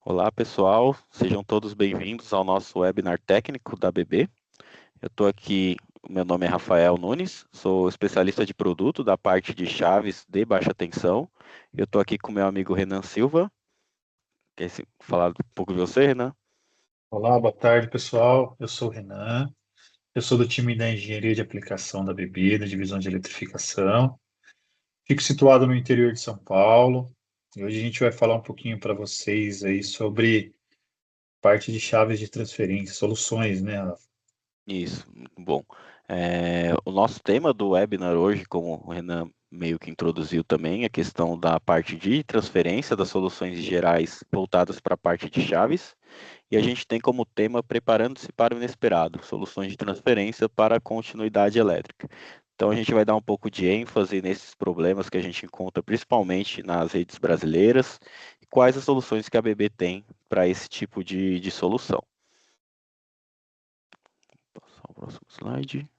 Olá, pessoal, sejam todos bem-vindos ao nosso webinar técnico da BB. Eu estou aqui, meu nome é Rafael Nunes, sou especialista de produto da parte de chaves de baixa tensão. Eu estou aqui com meu amigo Renan Silva. Quer falar um pouco de você, Renan? Olá, boa tarde, pessoal. Eu sou o Renan. Eu sou do time da Engenharia de Aplicação da BB, da Divisão de Eletrificação. Fico situado no interior de São Paulo. E hoje a gente vai falar um pouquinho para vocês aí sobre parte de chaves de transferência, soluções, né, Rafa? Isso, muito bom. O nosso tema do webinar hoje, como o Renan meio que introduziu também, é a questão da parte de transferência das soluções gerais voltadas para a parte de chaves. E a gente tem como tema Preparando-se para o Inesperado, soluções de transferência para a continuidade elétrica. Então a gente vai dar um pouco de ênfase nesses problemas que a gente encontra principalmente nas redes brasileiras e quais as soluções que a BB tem para esse tipo de solução. Vou passar o próximo slide.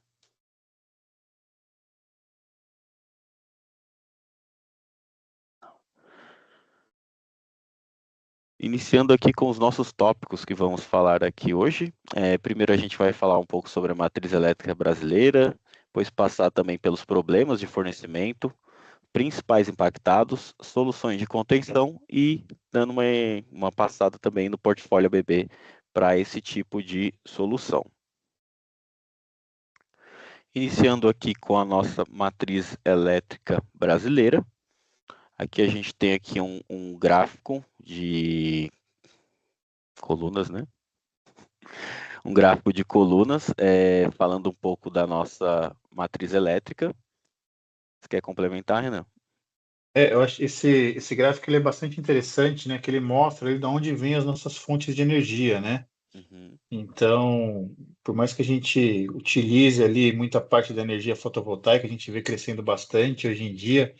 Iniciando aqui com os nossos tópicos que vamos falar aqui hoje. Primeiro a gente vai falar um pouco sobre a matriz elétrica brasileira, depois passar também pelos problemas de fornecimento, principais impactados, soluções de contenção e dando uma passada também no portfólio ABB para esse tipo de solução. Iniciando aqui com a nossa matriz elétrica brasileira. Aqui a gente tem aqui um gráfico de colunas, né? Um gráfico de colunas, falando um pouco da nossa matriz elétrica. Você quer complementar, Renan? Eu acho esse gráfico ele é bastante interessante, né, que ele mostra ele de onde vêm as nossas fontes de energia, né? Uhum, Então, por mais que a gente utilize ali muita parte da energia fotovoltaica, a gente vê crescendo bastante hoje em dia.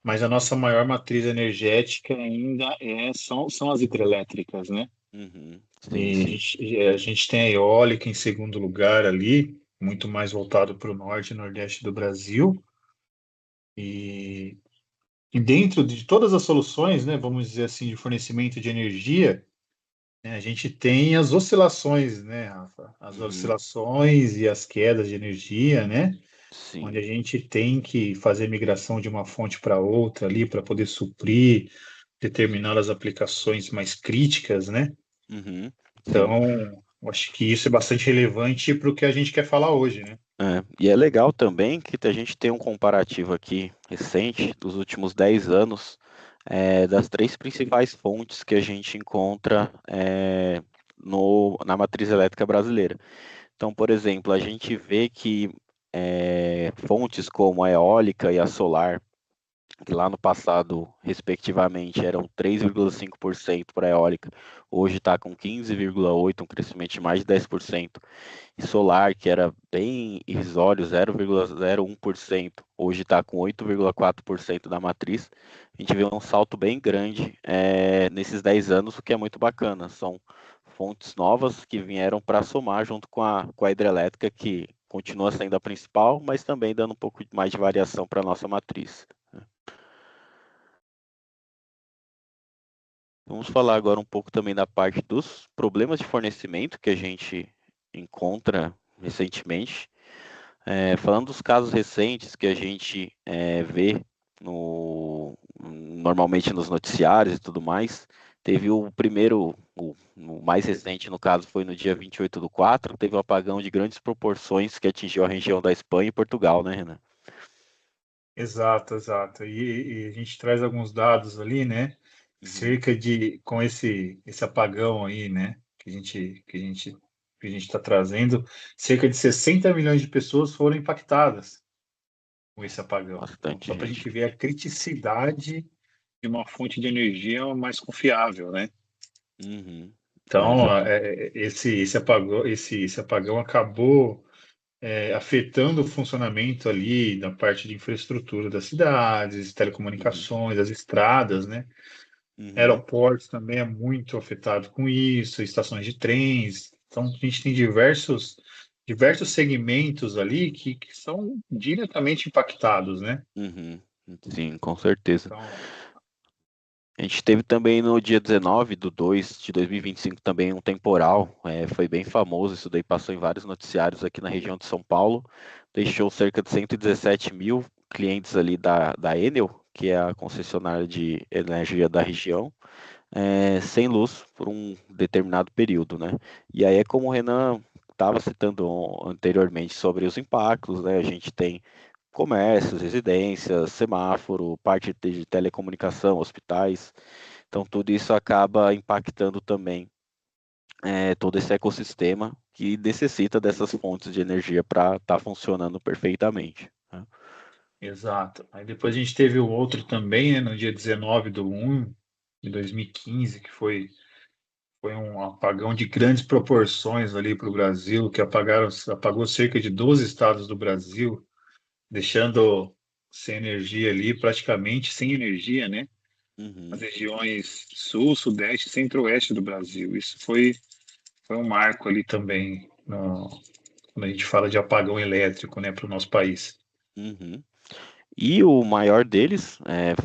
Mas a nossa maior matriz energética ainda são as hidrelétricas, né? uhum, sim, E sim. a gente tem a eólica em segundo lugar ali, muito mais voltado para o norte e nordeste do Brasil. E, e dentro de todas as soluções, né, vamos dizer assim, de fornecimento de energia, né, a gente tem as oscilações, né, Rafa? As Uhum, oscilações e as quedas de energia, né? Onde sim. a gente tem que fazer migração de uma fonte para outra ali para poder suprir determinadas aplicações mais críticas, né? Uhum, sim. Então, eu acho que isso é bastante relevante para o que a gente quer falar hoje, né? E é legal também que a gente tem um comparativo aqui recente dos últimos 10 anos das três principais fontes que a gente encontra na matriz elétrica brasileira. Então, por exemplo, a gente vê que fontes como a eólica e a solar, que lá no passado, respectivamente, eram 3,5% para a eólica, hoje está com 15,8%, um crescimento de mais de 10%. E solar, que era bem irrisório, 0,01%, hoje está com 8,4% da matriz. A gente vê um salto bem grande nesses 10 anos, o que é muito bacana. São fontes novas que vieram para somar junto com a hidrelétrica, que continua sendo a principal, mas também dando um pouco mais de variação para a nossa matriz. Vamos falar agora um pouco também da parte dos problemas de fornecimento que a gente encontra recentemente. Falando dos casos recentes que a gente vê normalmente nos noticiários e tudo mais, teve o primeiro, o mais recente no caso foi no dia 28/4, teve um apagão de grandes proporções que atingiu a região da Espanha e Portugal, né, Renan? Exato, exato. E a gente traz alguns dados ali, né? Uhum, Cerca de, com esse apagão aí, né? Que a gente está trazendo, cerca de 60 milhões de pessoas foram impactadas com esse apagão. Então, bastante só para a gente. gente ver a criticidade de uma fonte de energia mais confiável, né? Uhum, Então, exatamente. esse apagão acabou afetando o funcionamento ali da parte de infraestrutura das cidades, Uhum, telecomunicações, as estradas, né? uhum, Aeroportos também é muito afetado com isso, estações de trens. Então, a gente tem diversos segmentos ali que são diretamente impactados, né? uhum. Sim, com certeza. Então, A gente teve também no dia 19 de 2 de 2025 também um temporal, foi bem famoso, isso daí passou em vários noticiários aqui na região de São Paulo, deixou cerca de 117 mil clientes ali da Enel, que é a concessionária de energia da região, sem luz por um determinado período, né? E aí é como o Renan estava citando anteriormente sobre os impactos, né? A gente tem comércios, residências, semáforo, parte de telecomunicação, hospitais. Então, tudo isso acaba impactando também todo esse ecossistema que necessita dessas fontes de energia para estar funcionando perfeitamente, né? Exato. Aí depois a gente teve o outro também, né, no dia 19/1 de 2015, que foi um apagão de grandes proporções ali para o Brasil, que apagou cerca de 12 estados do Brasil, deixando sem energia ali, praticamente sem energia, né? As Uhum, regiões sul, sudeste, centro-oeste do Brasil. Isso foi um marco ali também, quando a gente fala de apagão elétrico, né, para o nosso país. uhum. E o maior deles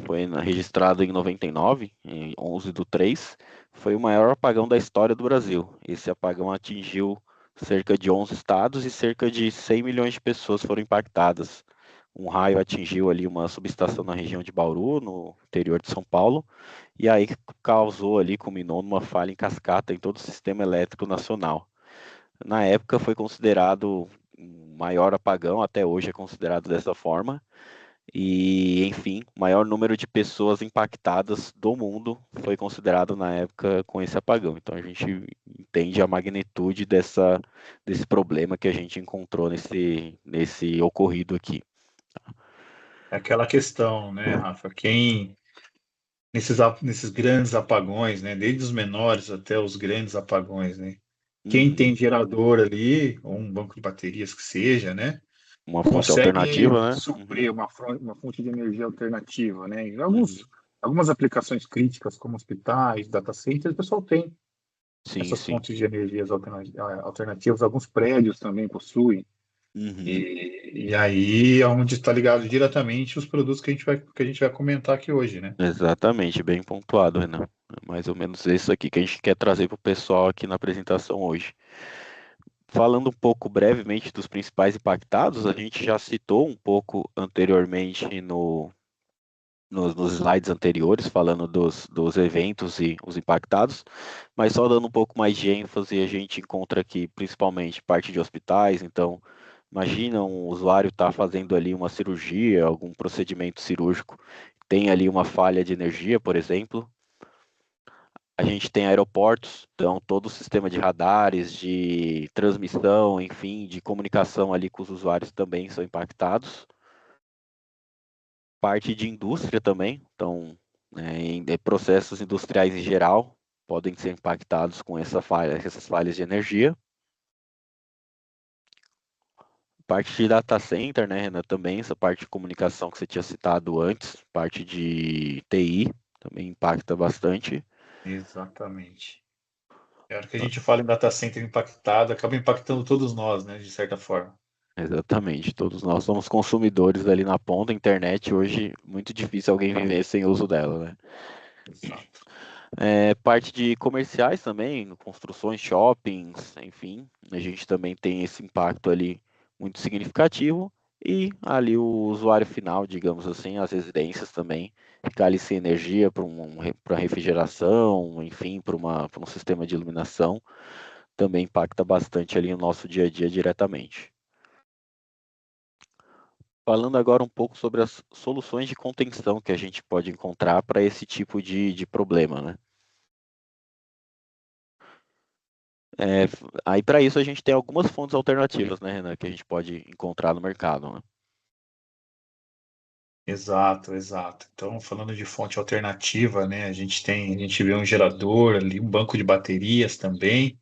foi registrado em 99, em 11/3, foi o maior apagão da história do Brasil. Esse apagão atingiu cerca de 11 estados e cerca de 100 milhões de pessoas foram impactadas. Um raio atingiu ali uma subestação na região de Bauru, no interior de São Paulo, e aí causou ali, culminou numa falha em cascata em todo o sistema elétrico nacional. Na época foi considerado o maior apagão, até hoje é considerado dessa forma, e, enfim, o maior número de pessoas impactadas do mundo foi considerado na época com esse apagão. Então a gente entende a magnitude desse problema que a gente encontrou nesse ocorrido aqui. É aquela questão, né, Rafa? Nesses grandes apagões, né, desde os menores até os grandes apagões, né? Quem Uhum. tem gerador ali, ou um banco de baterias que seja, né, Uma fonte consegue alternativa, né? Uhum. suprir uma fonte de energia alternativa, né? Em Uhum. algumas aplicações críticas, como hospitais, data centers, o pessoal tem Sim, essas sim. fontes de energias alternativas, alguns prédios também possuem. Uhum. E aí é onde está ligado diretamente os produtos que a gente vai comentar aqui hoje, né? Exatamente, bem pontuado, Renan. É mais ou menos isso aqui que a gente quer trazer para o pessoal aqui na apresentação hoje. Falando um pouco brevemente dos principais impactados, a gente já citou um pouco anteriormente nos slides anteriores, falando dos eventos e os impactados, mas só dando um pouco mais de ênfase, a gente encontra aqui principalmente parte de hospitais, então imagina um usuário estar fazendo ali uma cirurgia, algum procedimento cirúrgico, tem ali uma falha de energia, por exemplo. A gente tem aeroportos, então todo o sistema de radares, de transmissão, enfim, de comunicação ali com os usuários também são impactados. Parte de indústria também, então processos industriais em geral podem ser impactados com essas falhas de energia. Parte de data center, né, Renan, também, essa parte de comunicação que você tinha citado antes, parte de TI também impacta bastante. Exatamente. É hora que a gente fala em data center impactado, acaba impactando todos nós, né, de certa forma. Exatamente, todos nós somos consumidores ali na ponta, internet hoje muito difícil alguém viver sem uso dela, né? Exato. Parte de comerciais também, construções, shoppings, enfim, a gente também tem esse impacto ali muito significativo e ali o usuário final, digamos assim, as residências também, ficar ali sem energia para refrigeração, enfim, para um sistema de iluminação, também impacta bastante ali no nosso dia a dia diretamente. Falando agora um pouco sobre as soluções de contenção que a gente pode encontrar para esse tipo de problema, né? É, aí para isso a gente tem algumas fontes alternativas, né, Renan, que a gente pode encontrar no mercado, né? Exato, exato. Então, falando de fonte alternativa, né, a gente vê um gerador ali, um banco de baterias também.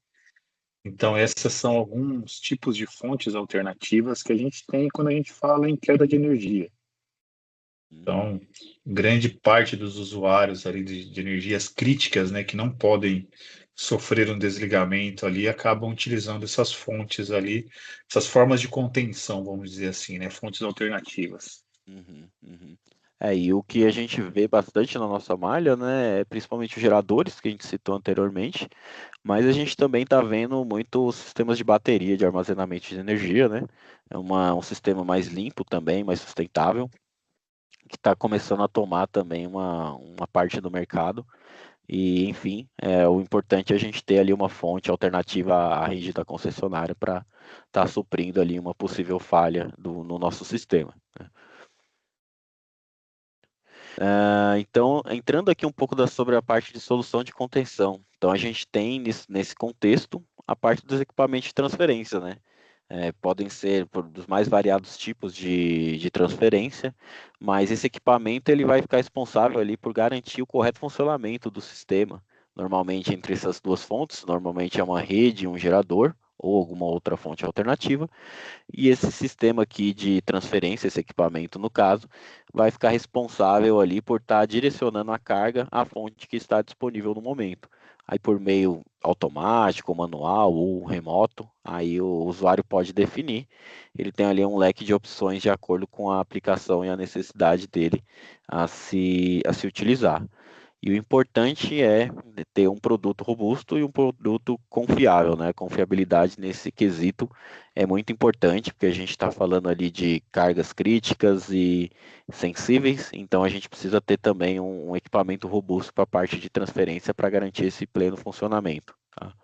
Então, essas são alguns tipos de fontes alternativas que a gente tem quando a gente fala em queda de energia. Uhum, Então, grande parte dos usuários ali de energias críticas, né, que não podem sofrer um desligamento ali, acabam utilizando essas fontes ali, essas formas de contenção, vamos dizer assim, né, fontes alternativas. uhum, uhum. E o que a gente vê bastante na nossa malha, né, é principalmente os geradores que a gente citou anteriormente, mas a gente também está vendo muitos sistemas de bateria de armazenamento de energia, né? Um sistema mais limpo também, mais sustentável, que está começando a tomar também uma parte do mercado. E, enfim, o importante é a gente ter ali uma fonte alternativa à rede da concessionária para estar suprindo ali uma possível falha no nosso sistema. Então, entrando aqui um pouco sobre a parte de solução de contenção. Então, a gente tem nesse contexto a parte dos equipamentos de transferência, né? Podem ser dos mais variados tipos de transferência, mas esse equipamento ele vai ficar responsável ali por garantir o correto funcionamento do sistema. Normalmente entre essas duas fontes, normalmente é uma rede, um gerador ou alguma outra fonte alternativa. E esse sistema aqui de transferência, esse equipamento no caso, vai ficar responsável ali por estar direcionando a carga à fonte que está disponível no momento. Aí por meio automático, manual ou remoto, aí o usuário pode definir. Ele tem ali um leque de opções de acordo com a aplicação e a necessidade dele a se utilizar. E o importante é ter um produto robusto e um produto confiável, né? Confiabilidade nesse quesito é muito importante, porque a gente está falando ali de cargas críticas e sensíveis, então a gente precisa ter também um equipamento robusto para a parte de transferência para garantir esse pleno funcionamento. Tá?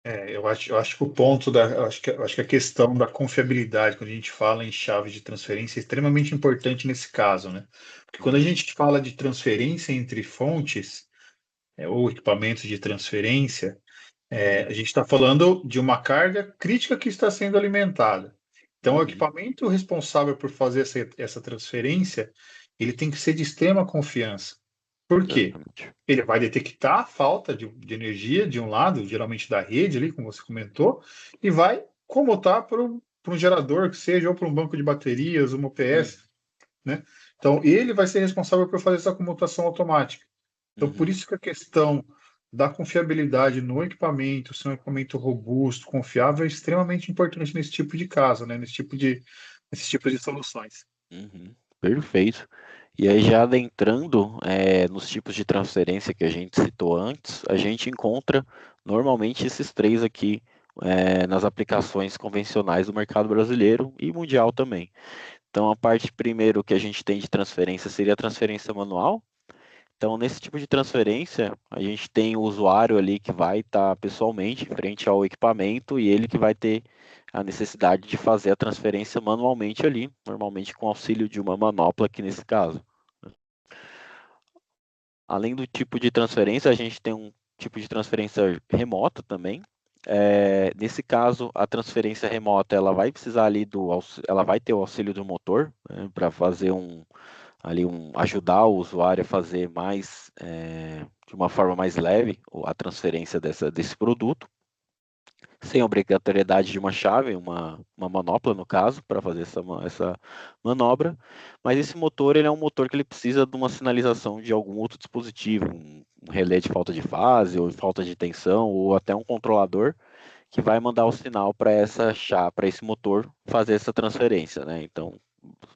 Eu acho que o ponto eu acho que a questão da confiabilidade, quando a gente fala em chave de transferência, é extremamente importante nesse caso, né? Porque quando a Uhum, gente fala de transferência entre fontes, ou equipamentos de transferência, a gente está falando de uma carga crítica que está sendo alimentada. Então, o uhum, equipamento responsável por fazer essa transferência, ele tem que ser de extrema confiança. Por quê? exatamente. Ele vai detectar a falta de energia de um lado, geralmente da rede ali, como você comentou, e vai comutar para um gerador que seja, ou para um banco de baterias, uma Uhum, UPS, né? Então, ele vai ser responsável por fazer essa comutação automática. Então, por uhum. isso que a questão da confiabilidade no equipamento, ser um equipamento robusto, confiável, é extremamente importante nesse tipo de caso, né? Nesse tipo de soluções. Uhum, perfeito. E aí, já adentrando nos tipos de transferência que a gente citou antes, a gente encontra normalmente esses três aqui nas aplicações convencionais do mercado brasileiro e mundial também. Então, a parte primeiro que a gente tem de transferência seria a transferência manual. Então, nesse tipo de transferência, a gente tem o usuário ali que vai estar pessoalmente frente ao equipamento e ele que vai ter a necessidade de fazer a transferência manualmente ali, normalmente com auxílio de uma manopla aqui nesse caso. Além do tipo de transferência, a gente tem um tipo de transferência remota também. Nesse caso, a transferência remota ela vai precisar ali ela vai ter o auxílio do motor, né, para fazer ajudar o usuário a fazer de uma forma mais leve a transferência desse produto, sem obrigatoriedade de uma chave, uma manopla no caso, para fazer essa manobra, mas esse motor ele é um motor que ele precisa de uma sinalização de algum outro dispositivo, um relé de falta de fase, ou falta de tensão, ou até um controlador que vai mandar o sinal para essa chave, para esse motor fazer essa transferência, né? Então,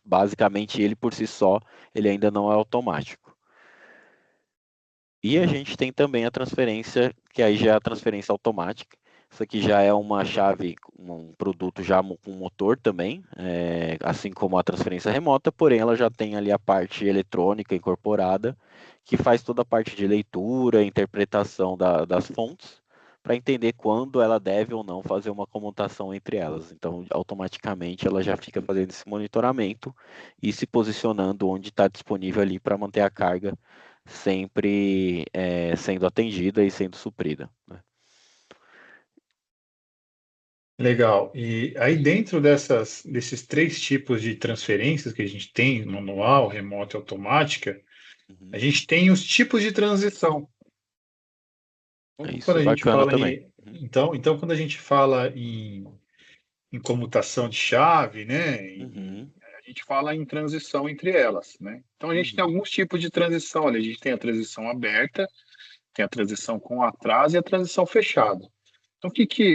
basicamente ele por si só, ele ainda não é automático. E a gente tem também a transferência, que aí já é a transferência automática. Isso aqui já é uma chave, um produto já com motor também, assim como a transferência remota, porém ela já tem ali a parte eletrônica incorporada, que faz toda a parte de leitura, interpretação das fontes, para entender quando ela deve ou não fazer uma comutação entre elas. Então, automaticamente ela já fica fazendo esse monitoramento e se posicionando onde está disponível ali para manter a carga sempre sendo atendida e sendo suprida. Né? Legal. E aí, dentro desses três tipos de transferências que a gente tem, manual, remota e automática, a Uhum. gente tem os tipos de transição. Então, Isso quando é a gente bacana fala também. em, Uhum. então, quando a gente fala em comutação de chave, né, Uhum. a gente fala em transição entre elas, né? Então, a gente tem Uhum. alguns tipos de transição. Olha, a gente tem a transição aberta, tem a transição com atraso e a transição fechada. Então,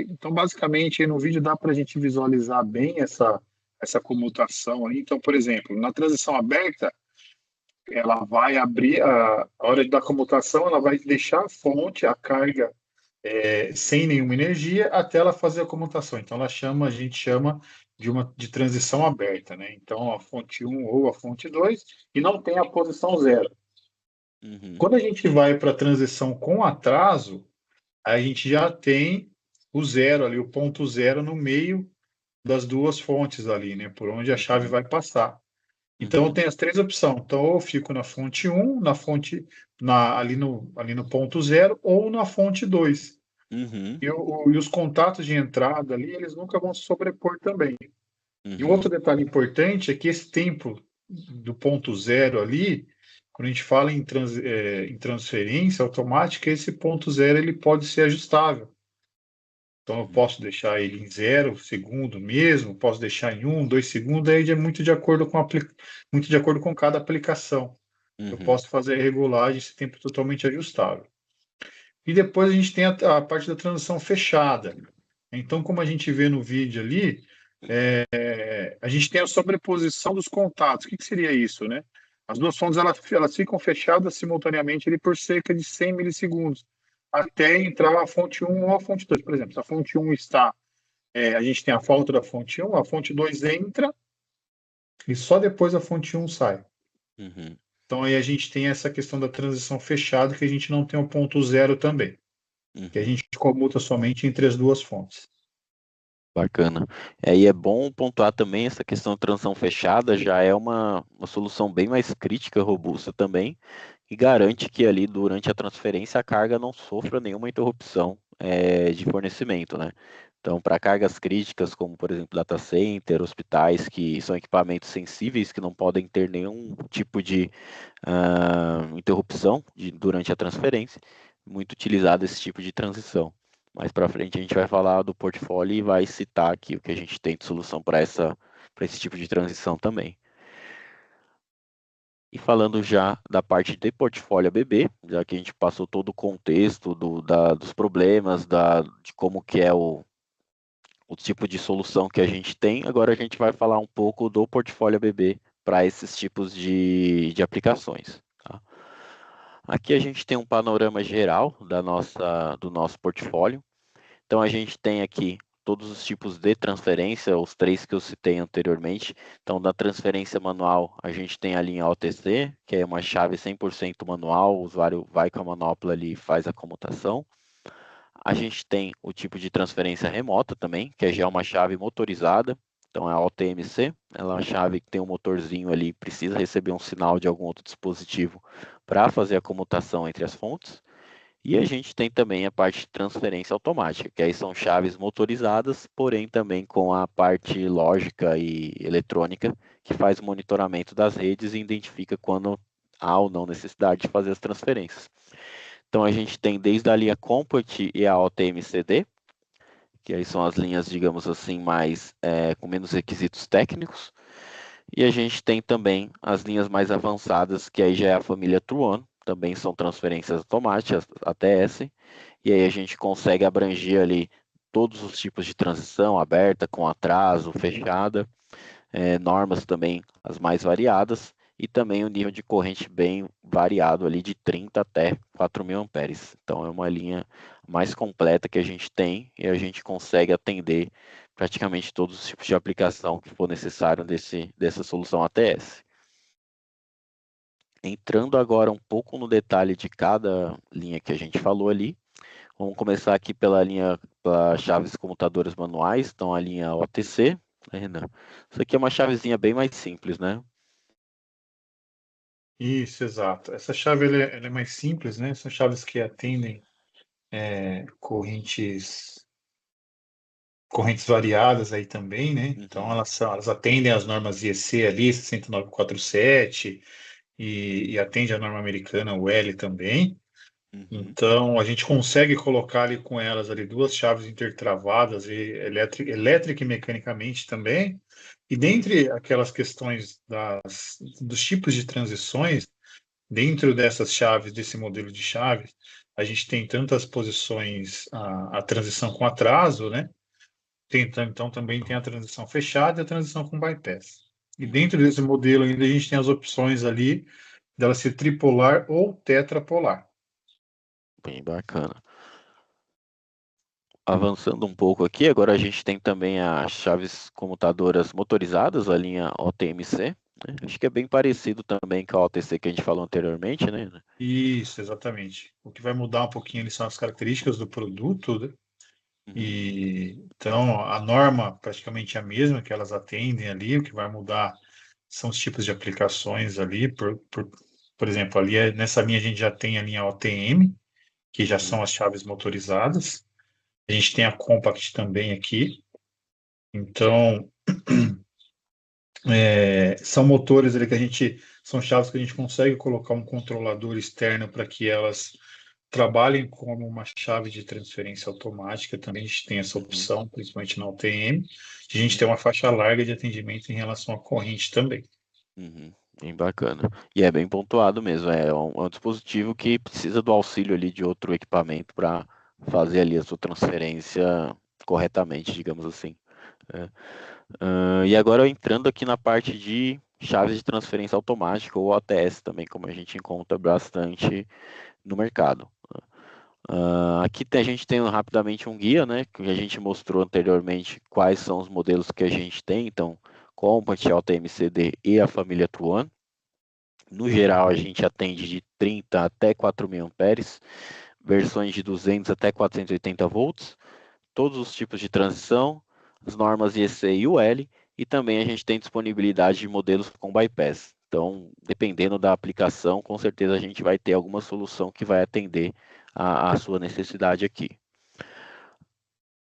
então basicamente, aí no vídeo dá para a gente visualizar bem essa comutação aí. Então, por exemplo, na transição aberta, ela vai abrir, a hora da comutação, ela vai deixar a fonte, a carga, sem nenhuma energia, até ela fazer a comutação. Então, a gente chama de transição aberta, né? Então, a fonte um ou a fonte 2 e não tem a posição zero. Uhum. Quando a gente vai para a transição com atraso, a gente já tem o zero ali, o ponto zero no meio das duas fontes ali, né? Por onde a chave Uhum. vai passar. Então, Uhum. tem as três opções. Então, ou eu fico na fonte um, ali no ponto zero, ou na fonte 2. Uhum. E os contatos de entrada ali, eles nunca vão se sobrepor também. E um Uhum. outro detalhe importante é que esse tempo do ponto zero ali, quando a gente fala em transferência automática, esse ponto zero ele pode ser ajustável. Então, eu Uhum. posso deixar ele em 0 segundo mesmo, posso deixar em 1, 2 segundos, aí é muito de acordo com cada aplicação. Eu Uhum. posso fazer a regulagem, esse tempo totalmente ajustável. E depois a gente tem a parte da transição fechada. Então, como a gente vê no vídeo ali, a gente tem a sobreposição dos contatos. O que seria isso, né? As duas fontes elas ficam fechadas simultaneamente ali por cerca de 100 milissegundos, até entrar a fonte um ou a fonte 2. Por exemplo, se a fonte um está, a gente tem a falta da fonte um, a fonte 2 entra e só depois a fonte um sai. Uhum. Então aí a gente tem essa questão da transição fechada, que a gente não tem o ponto zero também, que a Uhum. gente comuta somente entre as duas fontes. Bacana. E é bom pontuar também essa questão da transição fechada, já é uma solução bem mais crítica, robusta também, e garante que ali durante a transferência a carga não sofra nenhuma interrupção de fornecimento, né? Então, para cargas críticas, como por exemplo data center, hospitais, que são equipamentos sensíveis que não podem ter nenhum tipo de interrupção durante a transferência, muito utilizado esse tipo de transição. Mais para frente a gente vai falar do portfólio e vai citar aqui o que a gente tem de solução para esse tipo de transição também. E falando já da parte de portfólio ABB, já que a gente passou todo o contexto dos problemas, de como que é o tipo de solução que a gente tem, agora a gente vai falar um pouco do portfólio ABB para esses tipos de aplicações. Tá? Aqui a gente tem um panorama geral do nosso portfólio. Então a gente tem aqui todos os tipos de transferência, os três que eu citei anteriormente. Então, da transferência manual, a gente tem a linha OTC, que é uma chave 100% manual, o usuário vai com a manopla ali e faz a comutação. A gente tem o tipo de transferência remota também, que é já uma chave motorizada. Então, é a OTMC, ela é uma chave que tem um motorzinho ali, precisa receber um sinal de algum outro dispositivo para fazer a comutação entre as fontes. E a gente tem também a parte de transferência automática, que aí são chaves motorizadas, porém também com a parte lógica e eletrônica, que faz o monitoramento das redes e identifica quando há ou não necessidade de fazer as transferências. Então a gente tem desde a linha Compat e a OTMCD, que aí são as linhas, digamos assim, mais com menos requisitos técnicos. E a gente tem também as linhas mais avançadas, que aí já é a família Truon, também são transferências automáticas, ATS, e aí a gente consegue abranger ali todos os tipos de transição, aberta, com atraso, fechada, normas também as mais variadas, e também o nível de corrente bem variado ali de 30 até 4.000 amperes. Então é uma linha mais completa que a gente tem e a gente consegue atender praticamente todos os tipos de aplicação que for necessário dessa solução ATS. Entrando agora um pouco no detalhe de cada linha que a gente falou ali, vamos começar aqui pela linha para chaves comutadoras manuais, então a linha OTC, né, Renan? Isso aqui é uma chavezinha bem mais simples, né? Isso, exato. Essa chave ela é mais simples, né? São chaves que atendem correntes variadas aí também, né? Então Uhum, elas atendem as normas IEC ali, 60947 e atende a norma americana, o L também. uhum, Então a gente consegue colocar ali com elas ali duas chaves intertravadas e elétrica e mecanicamente também. E dentre aquelas questões dos tipos de transições, dentro dessas chaves, desse modelo de chaves, a gente tem tantas posições, a transição com atraso, né? Então também tem a transição fechada e a transição com bypass. E uhum, dentro desse modelo ainda a gente tem as opções ali dela ser tripolar ou tetrapolar. Bem bacana. Avançando um pouco aqui, agora a gente tem também as chaves comutadoras motorizadas, a linha OTMC, né? Acho que é bem parecido também com a OTC que a gente falou anteriormente, né? Isso, exatamente. O que vai mudar um pouquinho ali são as características do produto, né? Uhum, E então a norma praticamente é a mesma que elas atendem ali, o que vai mudar são os tipos de aplicações ali, por exemplo, ali nessa linha a gente já tem a linha OTM, que já uhum, são as chaves motorizadas. A gente tem a Compact também aqui. Então, são motores ali que são chaves que a gente consegue colocar um controlador externo para que elas trabalhem como uma chave de transferência automática. Também a gente tem essa uhum, opção, principalmente na UTM. A gente uhum, tem uma faixa larga de atendimento em relação à corrente também. uhum. Bem bacana. E é bem pontuado mesmo. É um dispositivo que precisa do auxílio ali de outro equipamento para fazer ali a sua transferência corretamente, digamos assim. É. E agora entrando aqui na parte de chaves de transferência automática, ou ATS também, como a gente encontra bastante no mercado. Aqui a gente tem rapidamente um guia, né, que a gente mostrou anteriormente quais são os modelos que a gente tem, então, Compact, AltaMCD e a família Truan. No geral, a gente atende de 30 até 4.000 amperes, versões de 200 até 480 volts, todos os tipos de transição, as normas IEC e UL, e também a gente tem disponibilidade de modelos com bypass. Então, dependendo da aplicação, com certeza a gente vai ter alguma solução que vai atender a sua necessidade aqui.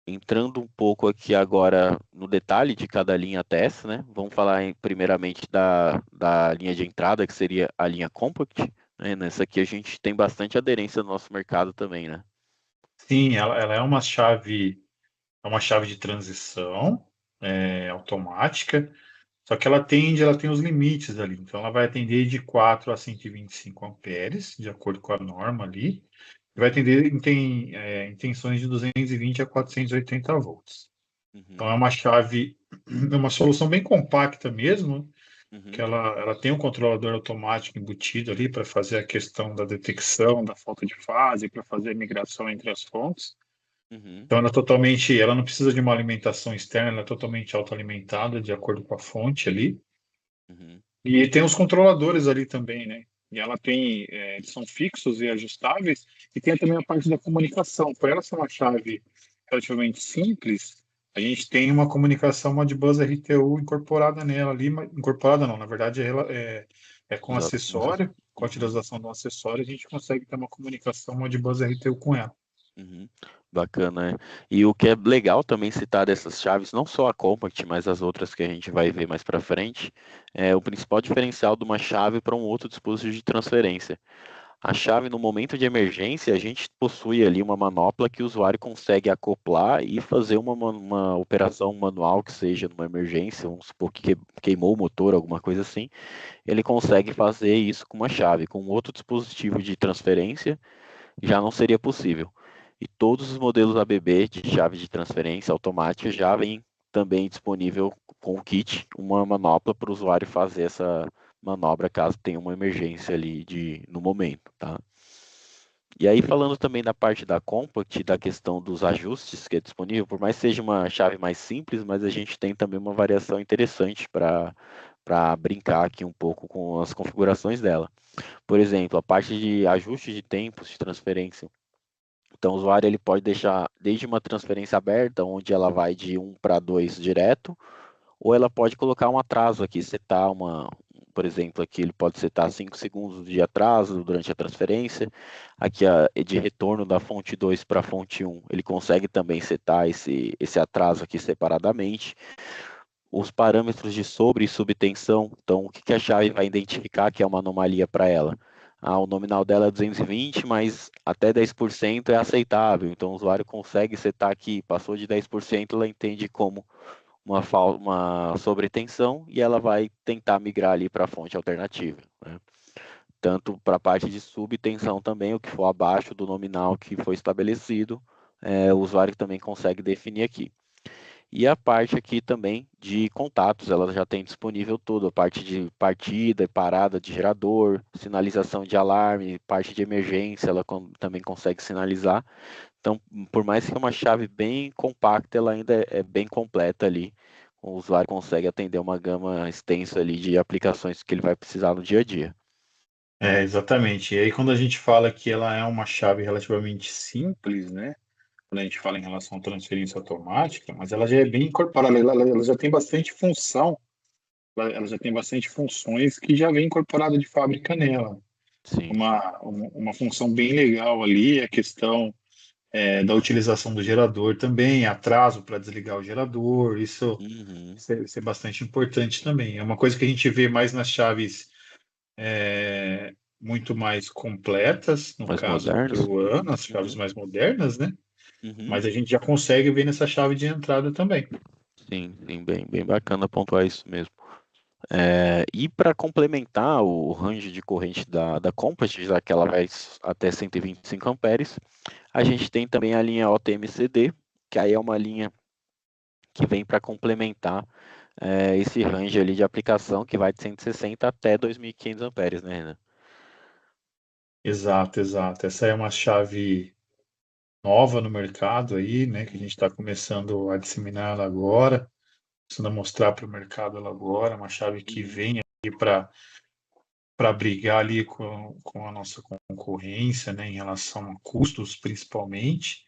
Entrando um pouco aqui agora no detalhe de cada linha TS, né? Vamos falar primeiramente da linha de entrada, que seria a linha Compact, né? Nessa aqui a gente tem bastante aderência no nosso mercado também, né? Sim, ela é uma chave de transição automática, só que ela tem os limites ali. Então, ela vai atender de 4 a 125 amperes, de acordo com a norma ali. E vai atender em tensões de 220 a 480 volts. Então, Uhum, é uma chave, é uma solução bem compacta mesmo, que uhum, ela tem um controlador automático embutido ali para fazer a questão da detecção da falta de fase, para fazer a migração entre as fontes. uhum, Então, ela não precisa de uma alimentação externa, ela é totalmente autoalimentada de acordo com a fonte ali. uhum. E tem os controladores ali também, né? E ela eles são fixos e ajustáveis, e tem também a parte da comunicação. Por ela ser uma chave relativamente simples, a gente tem uma comunicação Modbus RTU incorporada nela ali, incorporada não, na verdade é com Exato. acessório, com a Uhum, utilização do acessório, a gente consegue ter uma comunicação Modbus RTU com ela. uhum. Bacana, né? E o que é legal também citar dessas chaves, não só a Compact, mas as outras que a gente vai ver mais para frente, é o principal diferencial de uma chave para um outro dispositivo de transferência. A chave, no momento de emergência, a gente possui ali uma manopla que o usuário consegue acoplar e fazer uma operação manual que seja numa emergência, vamos supor que queimou o motor, alguma coisa assim, ele consegue fazer isso com uma chave. Com outro dispositivo de transferência, já não seria possível. E todos os modelos ABB de chave de transferência automática já vem também disponível com o kit, uma manopla para o usuário fazer essa manobra caso tenha uma emergência ali no momento, tá? E aí, falando também da parte da Compact, da questão dos ajustes que é disponível, por mais que seja uma chave mais simples, mas a gente tem também uma variação interessante para brincar aqui um pouco com as configurações dela. Por exemplo, a parte de ajuste de tempos de transferência. Então, o usuário ele pode deixar desde uma transferência aberta, onde ela vai de 1 para 2 direto, ou ela pode colocar um atraso aqui, setar por exemplo, aqui ele pode setar 5 segundos de atraso durante a transferência. Aqui de retorno da fonte 2 para a fonte 1, ele consegue também setar esse atraso aqui separadamente. Os parâmetros de sobre e subtensão, então o que que a chave vai identificar que é uma anomalia para ela? O nominal dela é 220, mas até 10% é aceitável. Então o usuário consegue setar aqui, passou de 10%, ela entende como uma sobretensão e ela vai tentar migrar ali para a fonte alternativa, né? Tanto para a parte de subtensão também, o que for abaixo do nominal que foi estabelecido, o usuário também consegue definir aqui. E a parte aqui também de contatos, ela já tem disponível tudo, a parte de partida e parada de gerador, sinalização de alarme, parte de emergência, ela também consegue sinalizar. Então, por mais que é uma chave bem compacta, ela ainda é bem completa ali. O usuário consegue atender uma gama extensa ali de aplicações que ele vai precisar no dia a dia. Exatamente. E aí, quando a gente fala que ela é uma chave relativamente simples, né? Quando a gente fala em relação à transferência automática, mas ela já é bem incorporada, ela já tem bastante função, ela já tem bastante funções que já vem incorporada de fábrica nela. Sim. Uma função bem legal ali é a questão da utilização do gerador também, atraso para desligar o gerador, Uhum. isso é bastante importante também. É uma coisa que a gente vê mais nas chaves muito mais completas, no Mais caso do modernos? Truan, as chaves Uhum. mais modernas, né? Uhum. Mas a gente já consegue ver nessa chave de entrada também. Sim, sim, bem bacana pontuar isso mesmo. E para complementar o range de corrente da Compass, já que ela vai até 125 amperes, a gente tem também a linha OTM-CD, que aí é uma linha que vem para complementar esse range ali de aplicação que vai de 160 até 2.500 amperes, né, Renan? Exato, exato. Essa é uma chave nova no mercado aí, né? Que a gente está começando a disseminar ela agora, começando a mostrar para o mercado ela agora, uma chave que Uhum, vem para brigar ali com a nossa concorrência, né, em relação a custos, principalmente.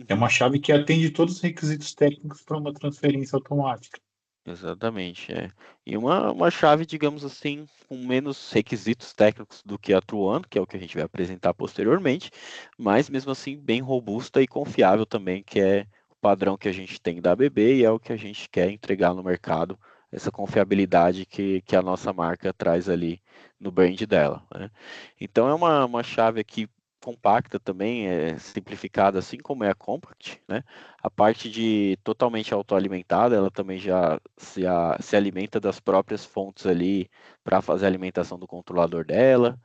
É uma uhum. chave que atende todos os requisitos técnicos para uma transferência automática. Exatamente, é. E uma chave, digamos assim, com menos requisitos técnicos do que a Truano, que é o que a gente vai apresentar posteriormente, mas mesmo assim bem robusta e confiável também, que é o padrão que a gente tem da ABB e é o que a gente quer entregar no mercado, essa confiabilidade que a nossa marca traz ali no brand dela, né? Então é uma chave aqui compacta também, é simplificada, assim como é a Compact, né? A parte de totalmente autoalimentada, ela também já se alimenta das próprias fontes ali para fazer a alimentação do controlador dela.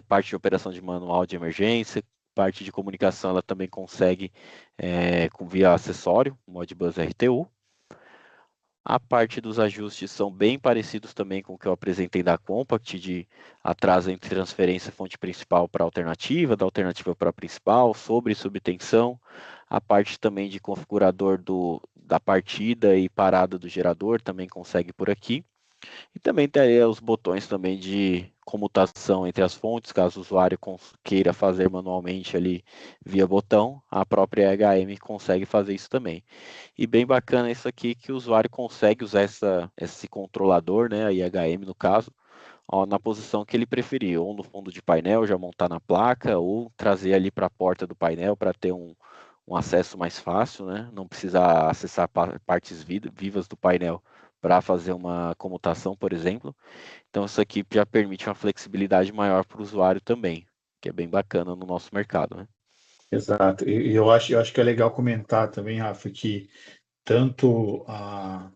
Parte de operação de manual de emergência, parte de comunicação, ela também consegue via acessório, Modbus RTU. A parte dos ajustes são bem parecidos também com o que eu apresentei da Compact, de atraso entre transferência fonte principal para alternativa, da alternativa para a principal, sobre subtensão. A parte também de configurador da partida e parada do gerador também consegue por aqui. E também tem os botões também de comutação entre as fontes, caso o usuário queira fazer manualmente ali via botão, a própria EHM consegue fazer isso também. E bem bacana isso aqui que o usuário consegue usar esse controlador, né, a IHM no caso, ó, na posição que ele preferir, ou no fundo de painel, já montar na placa, ou trazer ali para a porta do painel para ter um acesso mais fácil, né? Não precisar acessar partes vivas do painel para fazer uma comutação, por exemplo. Então isso aqui já permite uma flexibilidade maior para o usuário também, que é bem bacana no nosso mercado, né? Exato. E eu acho que é legal comentar também, Rafa, que tanto a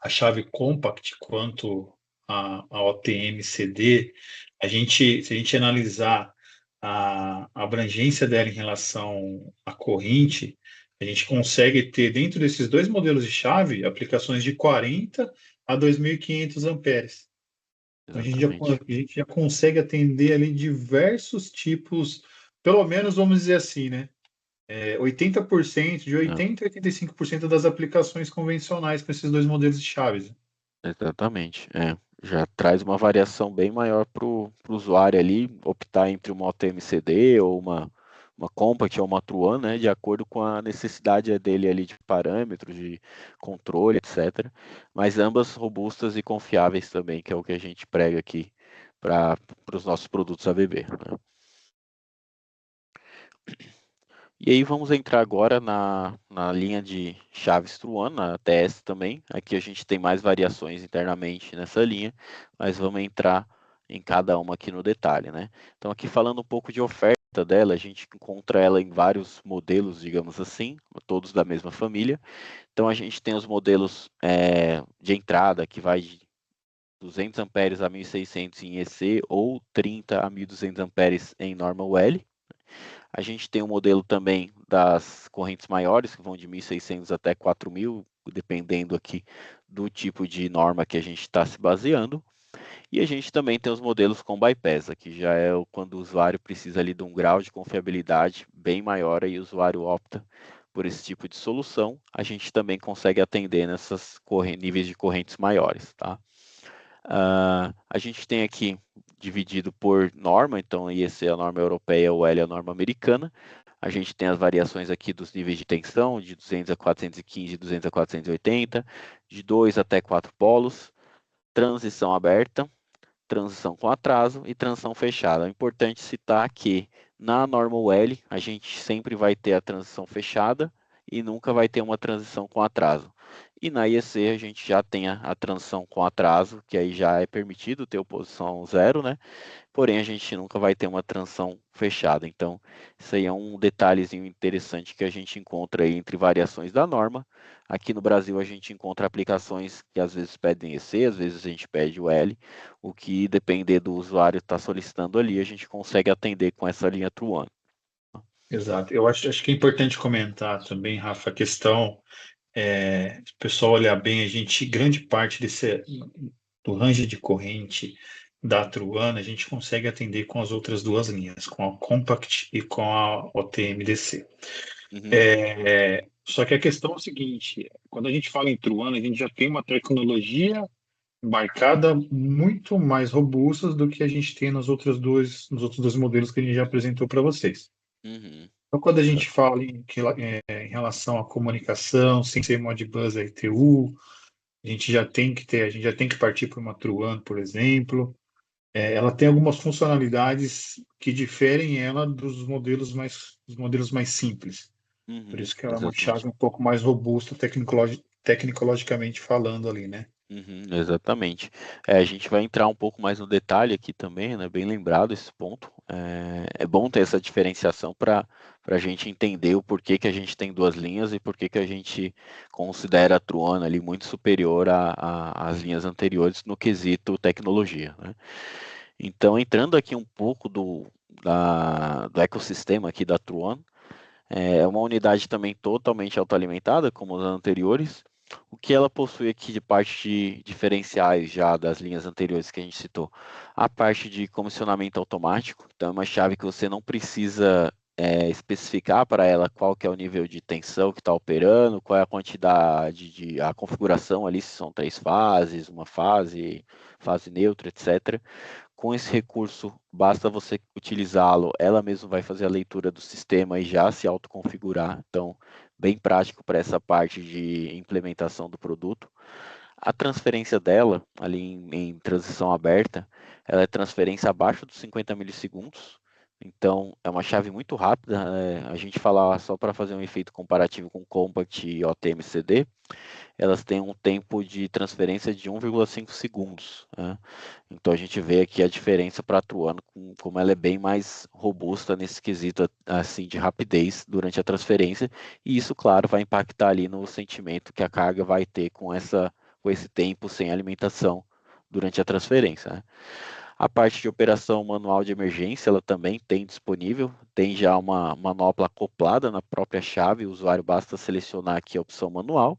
chave Compact quanto a OTM CD, se a gente analisar a abrangência dela em relação à corrente, a gente consegue ter dentro desses dois modelos de chave aplicações de 40 a 2.500 amperes. Então, Exatamente. a gente já consegue atender ali diversos tipos, pelo menos vamos dizer assim, né? 80%, de É, 80% a 85% das aplicações convencionais com esses dois modelos de chaves. exatamente. Já traz uma variação bem maior para o usuário ali optar entre uma OTM-CD ou uma Compact ou uma Truan, né, de acordo com a necessidade dele ali de parâmetros, de controle, etc. Mas ambas robustas e confiáveis também, que é o que a gente prega aqui para os nossos produtos ABB, né? E aí vamos entrar agora na linha de chaves Truan, na TS também. Aqui a gente tem mais variações internamente nessa linha, mas vamos entrar em cada uma aqui no detalhe, né? Então aqui falando um pouco de oferta dela, a gente encontra ela em vários modelos, digamos assim, todos da mesma família. Então a gente tem os modelos de entrada que vai de 200 amperes a 1.600 em EC ou 30 a 1.200 amperes em normal L. A gente tem um modelo também das correntes maiores, que vão de 1.600 até 4.000, dependendo aqui do tipo de norma que a gente está se baseando. E a gente também tem os modelos com bypass, que já é quando o usuário precisa ali de um grau de confiabilidade bem maior e o usuário opta por esse tipo de solução. A gente também consegue atender nessas níveis de correntes maiores, tá? A gente tem aqui dividido por norma, então IEC é a norma europeia, o L é a norma americana. A gente tem as variações aqui dos níveis de tensão, de 200 a 415, de 200 a 480, de 2 até 4 polos, transição aberta, transição com atraso e transição fechada. É importante citar que na norma UL a gente sempre vai ter a transição fechada e nunca vai ter uma transição com atraso. E na IEC a gente já tem a transição com atraso, que aí já é permitido ter oposição zero, né? Porém a gente nunca vai ter uma transição fechada. Então, isso aí é um detalhezinho interessante que a gente encontra aí entre variações da norma. Aqui no Brasil a gente encontra aplicações que às vezes pedem EC, às vezes a gente pede o L, o que depender do usuário estar solicitando ali, a gente consegue atender com essa linha True One. Exato. Eu acho que é importante comentar também, Rafa, a questão, o pessoal olhar bem, grande parte do range de corrente da Truana, a gente consegue atender com as outras duas linhas, com a Compact e com a OTMDC. Uhum, Só que a questão é o seguinte, quando a gente fala em Truana, a gente já tem uma tecnologia embarcada muito mais robusta do que a gente tem nos outros dois modelos que a gente já apresentou para vocês. uhum, Então, quando a gente exato. fala em relação à comunicação, sem ser Modbus RTU, a gente já tem que partir para uma Truan, por exemplo. Ela tem algumas funcionalidades que diferem ela dos modelos mais simples. Por Uhum, isso que ela é uma exatamente. chave um pouco mais robusta tecnologicamente falando ali, né? Uhum, exatamente. A gente vai entrar um pouco mais no detalhe aqui também, né? Bem lembrado esse ponto. É bom ter essa diferenciação para a gente entender o porquê que a gente tem duas linhas e porquê que a gente considera a Truana ali muito superior às linhas anteriores no quesito tecnologia, né? Então, entrando aqui um pouco do ecossistema aqui da Truana, é uma unidade também totalmente autoalimentada, como as anteriores. O que ela possui aqui de parte de diferenciais já das linhas anteriores que a gente citou? A parte de comissionamento automático, então é uma chave que você não precisa especificar para ela qual que é o nível de tensão que está operando, qual é a quantidade a configuração ali, se são três fases, uma fase, fase neutra, etc. Com esse recurso, basta você utilizá-lo, ela mesma vai fazer a leitura do sistema e já se autoconfigurar. Então, bem prático para essa parte de implementação do produto. A transferência dela, ali em transição aberta, ela é transferência abaixo dos 50 milissegundos. Então, é uma chave muito rápida. A gente falar só para fazer um efeito comparativo com Compact e OTMCD, elas têm um tempo de transferência de 1,5 segundos, né? Então a gente vê aqui a diferença para a Truano, como ela é bem mais robusta nesse quesito assim de rapidez durante a transferência, e isso, claro, vai impactar ali no sentimento que a carga vai ter com esse tempo sem alimentação durante a transferência, né? A parte de operação manual de emergência, ela também tem disponível, tem já uma manopla acoplada na própria chave, o usuário basta selecionar aqui a opção manual,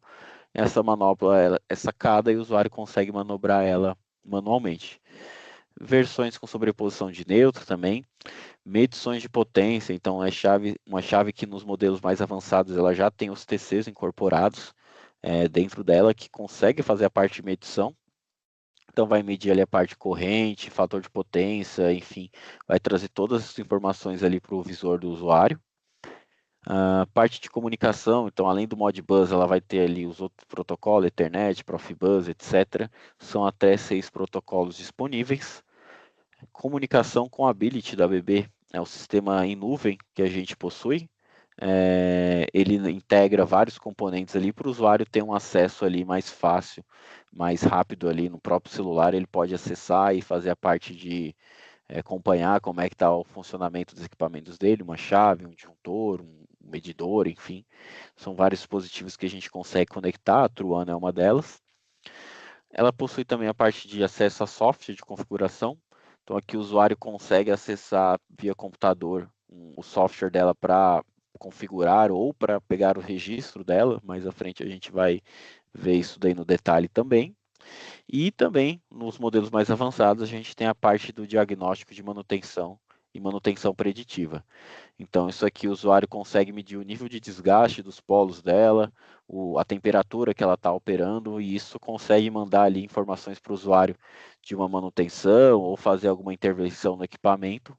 essa manopla é sacada e o usuário consegue manobrar ela manualmente. Versões com sobreposição de neutro também, medições de potência, então uma chave que nos modelos mais avançados ela já tem os TCs incorporados dentro dela, que consegue fazer a parte de medição. Então vai medir ali a parte corrente, fator de potência, enfim, vai trazer todas as informações ali para o visor do usuário. A parte de comunicação, então, além do Modbus, ela vai ter ali os outros protocolos, Ethernet, Profibus, etc. São até 6 protocolos disponíveis. Comunicação com a Ability da BB é o sistema em nuvem que a gente possui. Ele integra vários componentes ali para o usuário ter um acesso ali mais fácil, mais rápido ali no próprio celular. Ele pode acessar e fazer a parte de acompanhar como é que está o funcionamento dos equipamentos dele, uma chave, um disjuntor, um medidor, enfim. São vários dispositivos que a gente consegue conectar, a Truana é uma delas. Ela possui também a parte de acesso a software de configuração. Então aqui o usuário consegue acessar via computador o software dela para configurar ou para pegar o registro dela. Mais à frente a gente vai ver isso daí no detalhe também. E também, nos modelos mais avançados, a gente tem a parte do diagnóstico de manutenção e manutenção preditiva. Então, isso aqui o usuário consegue medir o nível de desgaste dos polos dela, a temperatura que ela está operando, e isso consegue mandar ali informações para o usuário de uma manutenção ou fazer alguma intervenção no equipamento,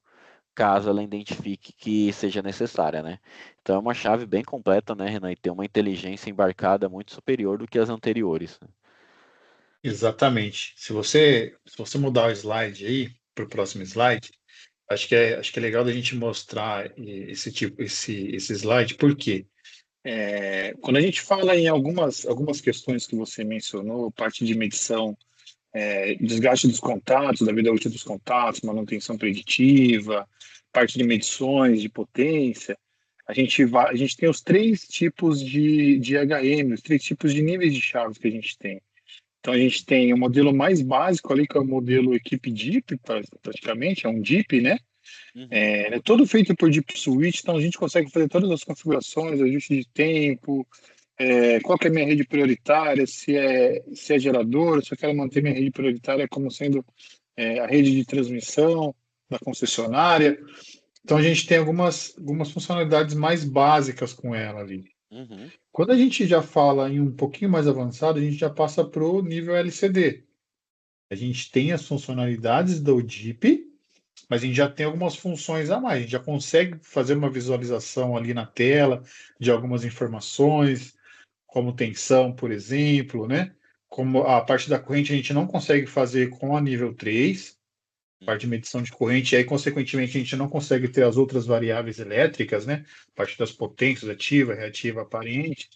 caso ela identifique que seja necessária, né? Então, é uma chave bem completa, né, Renan? E tem uma inteligência embarcada muito superior do que as anteriores. Exatamente. Se você mudar o slide aí para o próximo slide, acho que é legal da gente mostrar esse slide, por quê? Quando a gente fala em algumas questões que você mencionou, parte de medição, desgaste dos contatos, da vida útil dos contatos, manutenção preditiva, parte de medições de potência, a gente tem os três tipos de HM, os três tipos de níveis de chaves que a gente tem. Então a gente tem o modelo mais básico ali, que é o modelo equipe DIP, praticamente, é um DIP, né? Uhum, É todo feito por Deep Switch, então a gente consegue fazer todas as configurações, ajuste de tempo, qual que é a minha rede prioritária, se é gerador, se eu quero manter minha rede prioritária como sendo a rede de transmissão da concessionária. Então a gente tem algumas funcionalidades mais básicas com ela ali. uhum, Quando a gente já fala em um pouquinho mais avançado, a gente já passa para o nível LCD. A gente tem as funcionalidades do DIP, mas a gente já tem algumas funções a mais. A gente já consegue fazer uma visualização ali na tela de algumas informações, como tensão, por exemplo, né? Como a parte da corrente a gente não consegue fazer com a nível 3, parte de uhum, medição de corrente, e aí, consequentemente, a gente não consegue ter as outras variáveis elétricas, né? Parte das potências, ativa, reativa, aparente.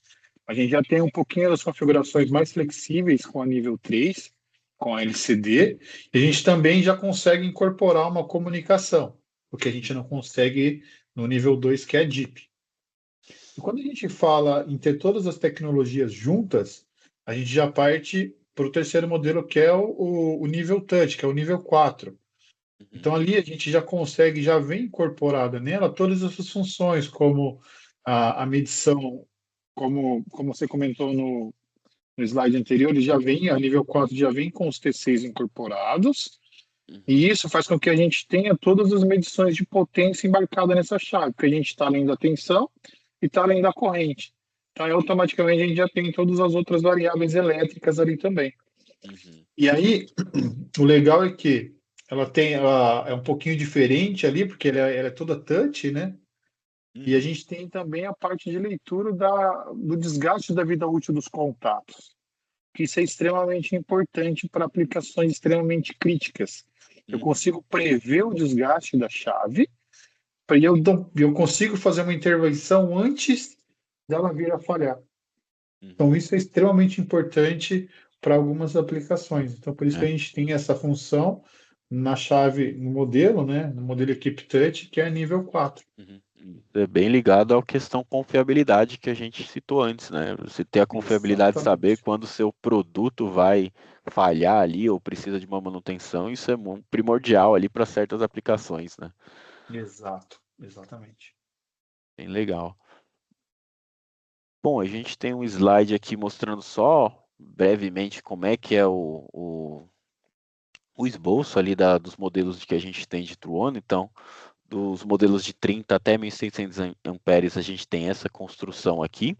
A gente já tem um pouquinho das configurações mais flexíveis com a nível 3, com a LCD, e a gente também já consegue incorporar uma comunicação, o que a gente não consegue no nível 2, que é DIP. E quando a gente fala em ter todas as tecnologias juntas, a gente já parte para o terceiro modelo, que é o nível touch, que é o nível 4. uhum, Então ali a gente já consegue, já vem incorporada nela todas essas funções, como a medição, como você comentou no slide anterior, ele já vem, a nível 4 já vem com os T6 incorporados, uhum, e isso faz com que a gente tenha todas as medições de potência embarcada nessa chave, porque a gente está além da tensão e está além da corrente. Então, aí, automaticamente, a gente já tem todas as outras variáveis elétricas ali também. uhum, E aí, o legal é que ela é um pouquinho diferente ali, porque ela é toda touch, né? E a uhum. gente tem também a parte de leitura do desgaste da vida útil dos contatos, que isso é extremamente importante para aplicações extremamente críticas. Eu Uhum, consigo prever o desgaste da chave, para eu consigo fazer uma intervenção antes dela vir a falhar. Então, uhum. isso é extremamente importante para algumas aplicações. Então, por isso que É, a gente tem essa função na chave, no modelo, né, no modelo Equipe Touch, que é nível 4. uhum. É bem ligado à questão confiabilidade que a gente citou antes, né? Você ter a confiabilidade de saber Exatamente. quando o seu produto vai falhar ali ou precisa de uma manutenção, isso é primordial ali para certas aplicações, né? Exato, exatamente. Bem legal. Bom, a gente tem um slide aqui mostrando só brevemente como é que é o esboço ali dos modelos que a gente tem de Truano. Então, dos modelos de 30 até 1.600 amperes, a gente tem essa construção aqui.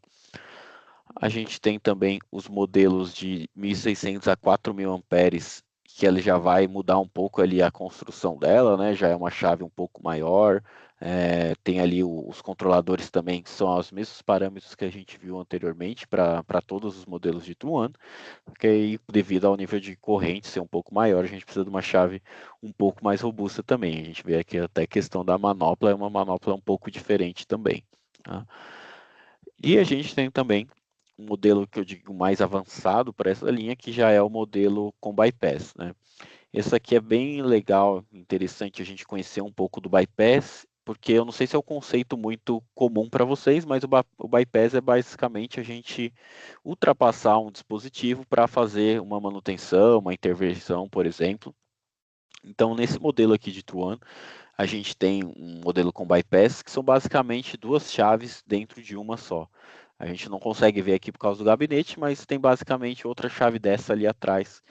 A gente tem também os modelos de 1.600 a 4.000 amperes, que ele já vai mudar um pouco ali a construção dela, né? Já é uma chave um pouco maior. Tem ali os controladores também, que são os mesmos parâmetros que a gente viu anteriormente para todos os modelos de Truan, que aí, devido ao nível de corrente ser um pouco maior, a gente precisa de uma chave um pouco mais robusta também. A gente vê aqui até a questão da manopla, é uma manopla um pouco diferente também. Tá? E a gente tem também um modelo que eu digo mais avançado para essa linha, que já é o modelo com bypass, né? Esse aqui é bem legal, interessante a gente conhecer um pouco do bypass, porque eu não sei se é um conceito muito comum para vocês, mas o bypass é basicamente a gente ultrapassar um dispositivo para fazer uma manutenção, uma intervenção, por exemplo. Então, nesse modelo aqui de Truan, a gente tem um modelo com bypass, que são basicamente duas chaves dentro de uma só. A gente não consegue ver aqui por causa do gabinete, mas tem basicamente outra chave dessa ali atrás,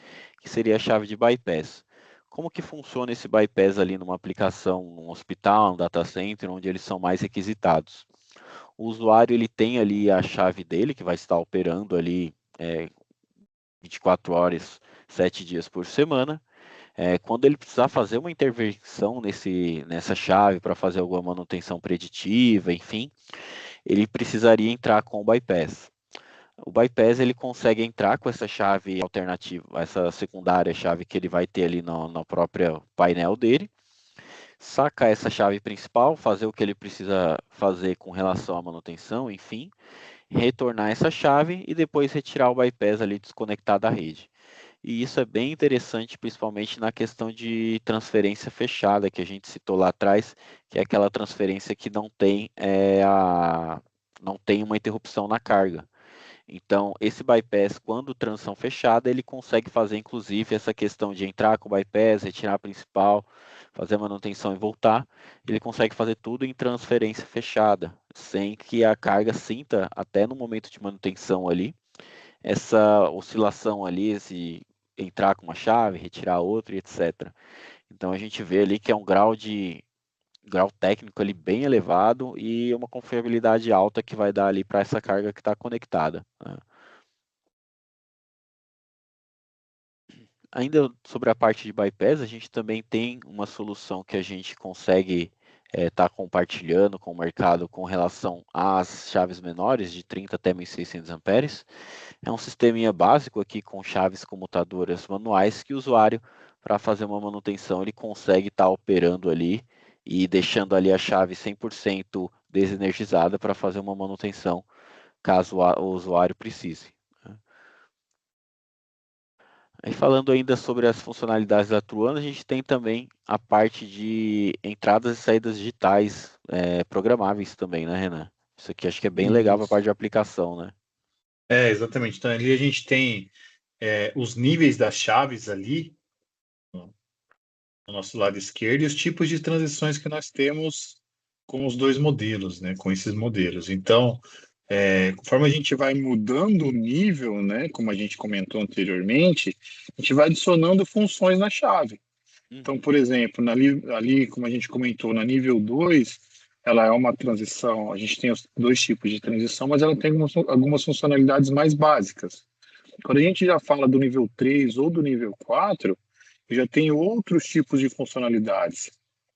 que seria a chave de bypass. Como que funciona esse bypass ali numa aplicação, num hospital, um data center, onde eles são mais requisitados? O usuário ele tem ali a chave dele, que vai estar operando ali 24 horas, 7 dias por semana. Quando ele precisar fazer uma intervenção nessa chave para fazer alguma manutenção preditiva, enfim, ele precisaria entrar com o bypass. O bypass ele consegue entrar com essa chave alternativa, essa secundária chave que ele vai ter ali no próprio painel dele, sacar essa chave principal, fazer o que ele precisa fazer com relação à manutenção, enfim, retornar essa chave e depois retirar o bypass ali desconectar da rede. E isso é bem interessante, principalmente na questão de transferência fechada, que a gente citou lá atrás, que é aquela transferência que não tem uma interrupção na carga. Então, esse bypass, quando transição fechada, ele consegue fazer, inclusive, essa questão de entrar com o bypass, retirar a principal, fazer a manutenção e voltar. Ele consegue fazer tudo em transferência fechada, sem que a carga sinta, até no momento de manutenção ali, essa oscilação ali, esse entrar com uma chave, retirar outra, e etc. Então a gente vê ali que é um grau técnico ali bem elevado e uma confiabilidade alta que vai dar ali para essa carga que está conectada, né? Ainda sobre a parte de bypass, a gente também tem uma solução que a gente consegue estar compartilhando com o mercado com relação às chaves menores de 30 até 1.600 amperes. É um sisteminha básico aqui com chaves comutadoras manuais que o usuário, para fazer uma manutenção, ele consegue estar operando ali e deixando ali a chave 100% desenergizada para fazer uma manutenção, caso o usuário precise. Aí falando ainda sobre as funcionalidades da Truano, a gente tem também a parte de entradas e saídas digitais programáveis também, né, Renan? Isso aqui acho que é bem legal para a Isso. parte de aplicação, né? Exatamente. Então, ali a gente tem os níveis das chaves ali, no nosso lado esquerdo, e os tipos de transições que nós temos com os dois modelos, né? Com esses modelos. Então, conforme a gente vai mudando o nível, né? Como a gente comentou anteriormente, a gente vai adicionando funções na chave. Então, Uhum, por exemplo, ali, como a gente comentou, na nível 2 ela é uma transição, a gente tem os dois tipos de transição, mas ela tem algumas funcionalidades mais básicas. Quando a gente já fala do nível 3 ou do nível 4 eu já tenho outros tipos de funcionalidades,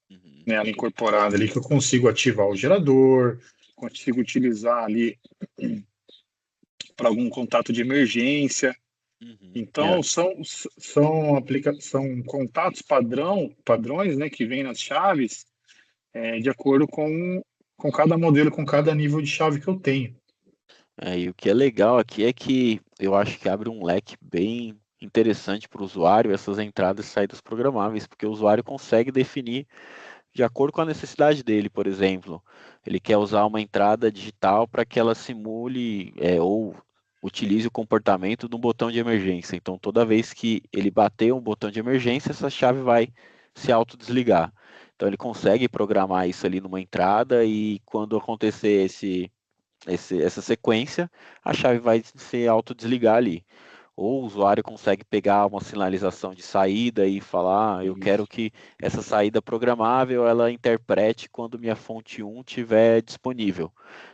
uhum, né, ela incorporada ali, que eu consigo ativar o gerador, consigo utilizar ali para algum contato de emergência. uhum. Então, são contatos padrões, né, que vêm nas chaves, de acordo com cada modelo, com cada nível de chave que eu tenho. E o que é legal aqui é que eu acho que abre um leque bem interessante para o usuário essas entradas e saídas programáveis, porque o usuário consegue definir de acordo com a necessidade dele, por exemplo. Ele quer usar uma entrada digital para que ela simule ou utilize o comportamento de um botão de emergência. Então, toda vez que ele bater um botão de emergência, essa chave vai se autodesligar. Então, ele consegue programar isso ali numa entrada e quando acontecer essa sequência, a chave vai se autodesligar ali. Ou o usuário consegue pegar uma sinalização de saída e falar, eu quero Isso. que essa saída programável ela interprete quando minha fonte 1 estiver disponível.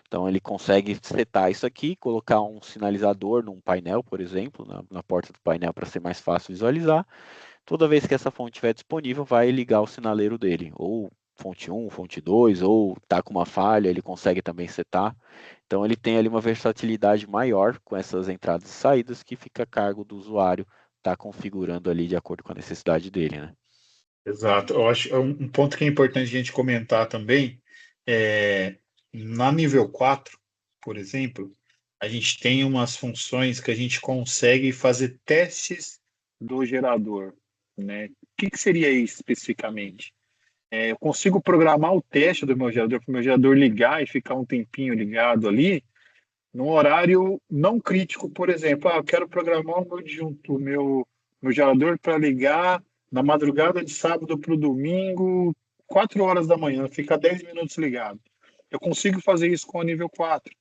Então ele consegue setar isso aqui, colocar um sinalizador num painel, por exemplo, na porta do painel para ser mais fácil visualizar. Toda vez que essa fonte estiver disponível, vai ligar o sinaleiro dele, ou fonte 1, fonte 2, ou está com uma falha, ele consegue também setar. Então ele tem ali uma versatilidade maior com essas entradas e saídas que fica a cargo do usuário estar configurando ali de acordo com a necessidade dele, né? Exato. Eu acho um ponto que é importante a gente comentar também na nível 4, por exemplo, a gente tem umas funções que a gente consegue fazer testes do gerador, né? O que seria isso especificamente? Eu consigo programar o teste do meu gerador para o meu gerador ligar e ficar um tempinho ligado ali, num horário não crítico, por exemplo. Eu quero programar o meu disjuntor, meu gerador para ligar na madrugada de sábado para o domingo, 4 horas da manhã, fica 10 minutos ligado. Eu consigo fazer isso com o nível 4.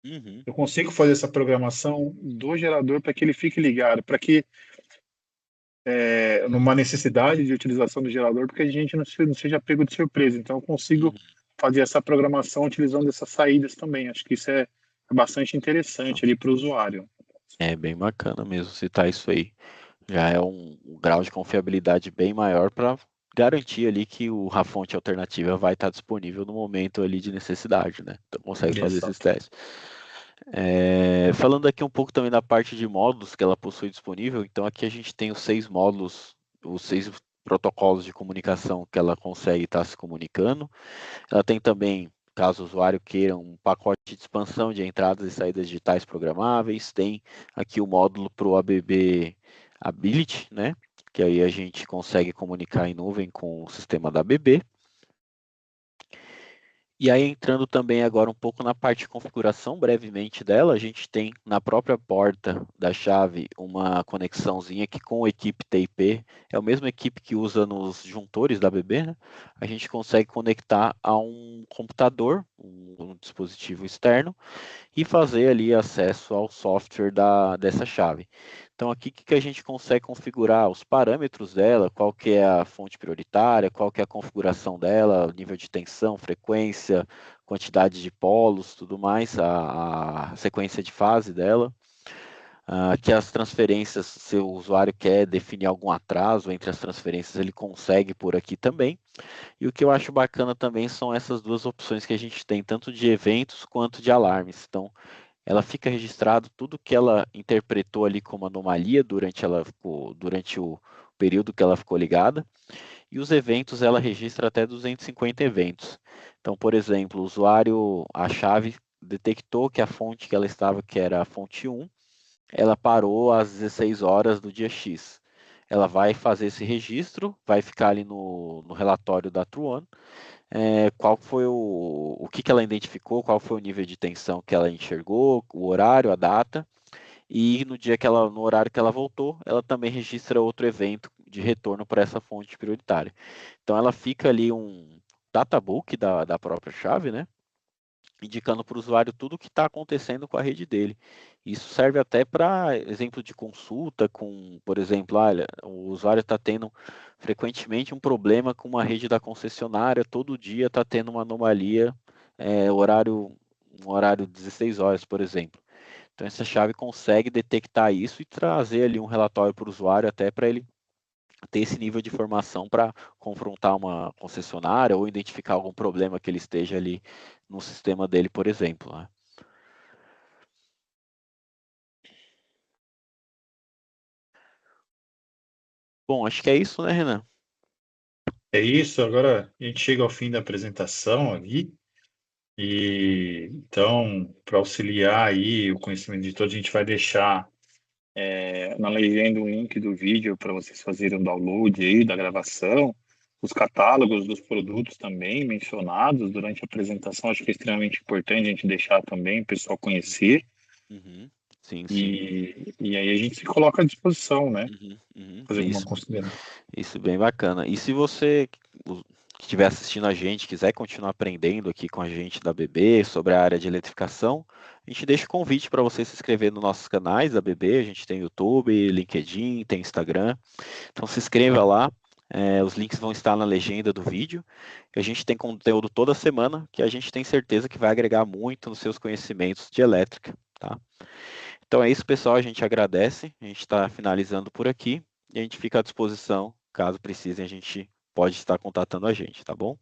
Uhum. Eu consigo fazer essa programação do gerador para que ele fique ligado, para que numa necessidade de utilização do gerador, porque a gente não seja pego de surpresa. Então, eu consigo Uhum. fazer essa programação utilizando essas saídas também. Acho que isso é bastante interessante ali para o usuário. É bem bacana mesmo citar isso aí. Já é um grau de confiabilidade bem maior para garantir ali que a fonte alternativa vai estar disponível no momento ali de necessidade, né? Então consegue fazer esses Exato. testes. Falando aqui um pouco também da parte de módulos que ela possui disponível, então aqui a gente tem os 6 módulos, os 6 protocolos de comunicação que ela consegue estar se comunicando. Ela tem também, caso o usuário queira, um pacote de expansão de entradas e saídas digitais programáveis. Tem aqui o módulo para o ABB Ability, né? Que aí a gente consegue comunicar em nuvem com o sistema da ABB. E aí, entrando também agora um pouco na parte de configuração, brevemente dela, a gente tem na própria porta da chave uma conexãozinha que com a equipe TIP, é a mesma equipe que usa nos juntores da ABB, né? A gente consegue conectar a um computador, um dispositivo externo, e fazer ali acesso ao software dessa chave. Então aqui que a gente consegue configurar os parâmetros dela, qual que é a fonte prioritária, qual que é a configuração dela, nível de tensão, frequência, quantidade de polos, tudo mais, a sequência de fase dela. Que as transferências, se o usuário quer definir algum atraso entre as transferências, ele consegue por aqui também. E o que eu acho bacana também são essas duas opções que a gente tem, tanto de eventos quanto de alarmes. Então, ela fica registrado tudo que ela interpretou ali como anomalia durante o período que ela ficou ligada, e os eventos ela registra até 250 eventos. Então, por exemplo, o usuário, a chave detectou que a fonte que ela estava, que era a fonte 1, ela parou às 16 horas do dia X. Ela vai fazer esse registro, vai ficar ali no relatório da Truan, qual foi o que ela identificou, qual foi o nível de tensão que ela enxergou, o horário, a data, e no horário que ela voltou, ela também registra outro evento de retorno para essa fonte prioritária. Então ela fica ali um databook da própria chave, né? Indicando para o usuário tudo o que está acontecendo com a rede dele. Isso serve até para exemplo de consulta com, por exemplo, olha, o usuário está tendo frequentemente um problema com uma rede da concessionária, todo dia está tendo uma anomalia, um horário 16 horas, por exemplo. Então essa chave consegue detectar isso e trazer ali um relatório para o usuário até para ele ter esse nível de informação para confrontar uma concessionária ou identificar algum problema que ele esteja ali no sistema dele, por exemplo, né? Bom, acho que é isso, né, Renan? É isso, agora a gente chega ao fim da apresentação ali. E então, para auxiliar aí o conhecimento de todos, a gente vai deixar na legenda um link do vídeo para vocês fazerem o download aí da gravação, os catálogos dos produtos também mencionados durante a apresentação. Acho que é extremamente importante a gente deixar também o pessoal conhecer. Uhum. Sim, sim. E aí a gente se coloca à disposição, né? Uhum, uhum. Fazer alguma consideração. Isso bem bacana. E se você que estiver assistindo a gente, quiser continuar aprendendo aqui com a gente da BB sobre a área de eletrificação, a gente deixa o convite para você se inscrever nos nossos canais da BB. A gente tem YouTube, LinkedIn, tem Instagram. Então se inscreva lá. Os links vão estar na legenda do vídeo. A gente tem conteúdo toda semana que a gente tem certeza que vai agregar muito nos seus conhecimentos de elétrica, tá? Então é isso, pessoal. A gente agradece. A gente está finalizando por aqui e a gente fica à disposição. Caso precisem, a gente pode estar contatando a gente, tá bom?